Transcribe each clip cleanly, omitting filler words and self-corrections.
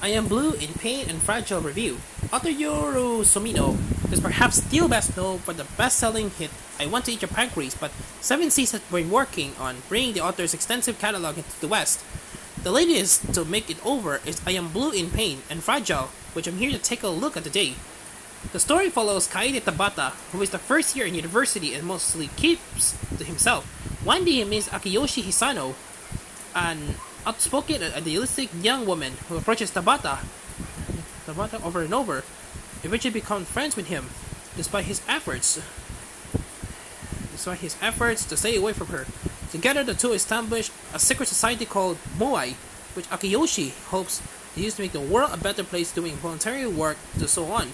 I Am Blue in Pain and Fragile review. Author Yoru Somino is perhaps still best known for the best-selling hit I Want to Eat Your Pancreas, but Seven Seas has been working on bringing the author's extensive catalog into the West. The latest to make it over is I Am Blue in Pain and Fragile, which I'm here to take a look at today. The story follows Kaede Tabata, who is the first year in university and mostly keeps to himself. One day he meets Akiyoshi Hisano, an outspoken and idealistic young woman who approaches Tabata over and over, eventually become friends with him, despite his efforts to stay away from her. Together, the two establish a secret society called Moai, which Akiyoshi hopes to use to make the world a better place doing voluntary work to so on.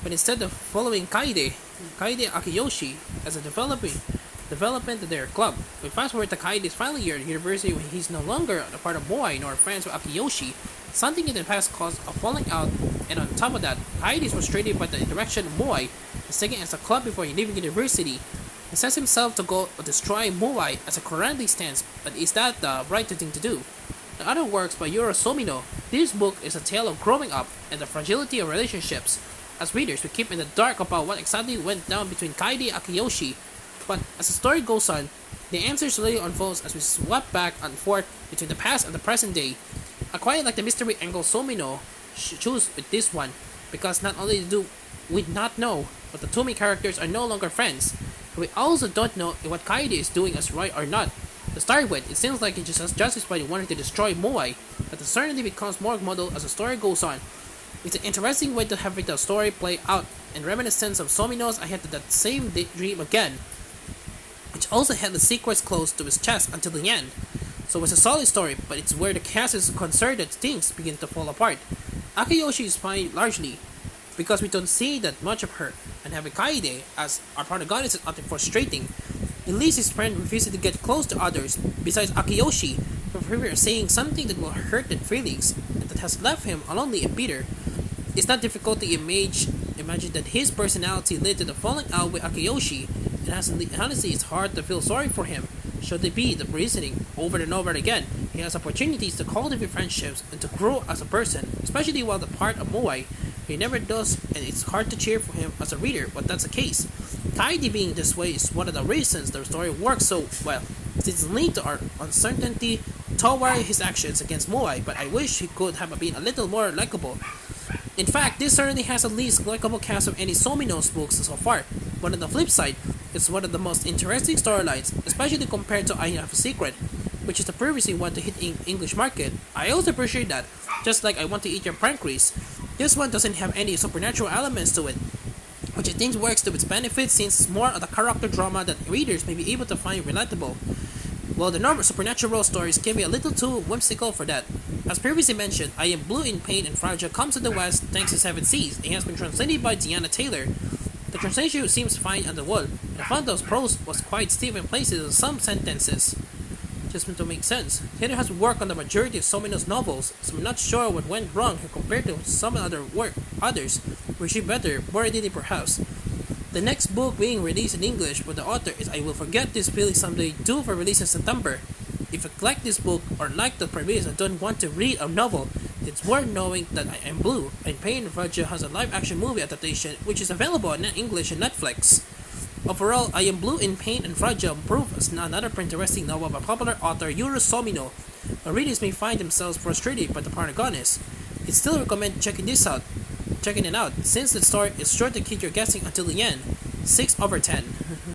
But instead of following Kaede Akiyoshi as a development of their club. We fast forward to Kaede's final year at university when he's no longer a part of Moai nor friends with Akiyoshi. Something in the past caused a falling out, and on top of that, Kaede is frustrated by the direction Moai is taking as a club before leaving university. He sets himself to go destroy Moai as a currently stands, but is that the right thing to do? The other works by Yoro Somino, this book is a tale of growing up and the fragility of relationships. As readers, we keep in the dark about what exactly went down between Kaede and Akiyoshi, but as the story goes on, the answer slowly unfolds as we swap back and forth between the past and the present day. I quite like the mystery angle Somino choose with this one, because not only do we not know, but the two main characters are no longer friends. We also don't know if what Kaede is doing is right or not. To start with, it seems like he just has justice by wanting to destroy Moai, but the certainty becomes more muddled as the story goes on. It's an interesting way to have the story play out, and reminiscence of Somino's I had that same dream again, which also had the secrets close to his chest until the end. So it's a solid story, but it's where the cast is concerned that things begin to fall apart. Akiyoshi is fine largely, because we don't see that much of her, and having Kaede as our protagonist is utterly frustrating. At least his friend refuses to get close to others, besides Akiyoshi, for saying something that will hurt their feelings, and that has left him lonely and bitter. It's not difficult to imagine that his personality led to the falling out with Akiyoshi, and honestly it's hard to feel sorry for him. Should they be the reasoning over and over again, he has opportunities to cultivate friendships and to grow as a person, especially while the part of Moai. He never does, and it's hard to cheer for him as a reader, but that's the case. Kaede being this way is one of the reasons the story works so well. It's linked to our uncertainty toward his actions against Moai, but I wish he could have been a little more likable. In fact, this certainly has the least likable cast of any Somino's books so far, but on the flip side, it's one of the most interesting storylines, especially compared to I Have a Secret, which is the previously one to hit in English market. I also appreciate that, just like I Want to Eat Your Pancreas, this one doesn't have any supernatural elements to it, which I think works to its benefit since it's more of the character drama that readers may be able to find relatable. Well, the normal supernatural stories can be a little too whimsical for that. As previously mentioned, I Am Blue in Pain and Fragile comes to the West thanks to Seven Seas and has been translated by Deanna Taylor. The translation seems fine on the whole. I found those prose was quite stiff in places in some sentences, just to make sense. Taylor has worked on the majority of Somino's novels, so I'm not sure what went wrong here compared to some others. Were she better, more edited perhaps. The next book being released in English by the author is I Will Forget This Feeling Someday, due for release in September. If you like this book or like the premise and don't want to read a novel, it's worth knowing that I Am Blue and Pain and Fragile has a live-action movie adaptation which is available in English and Netflix. Overall, I Am Blue in Pain and Fragile prove as another interesting novel by popular author Yuru Somino, but readers may find themselves frustrated by the protagonist. I still recommend checking it out, since the story is sure to keep you guessing until the end. 6/10.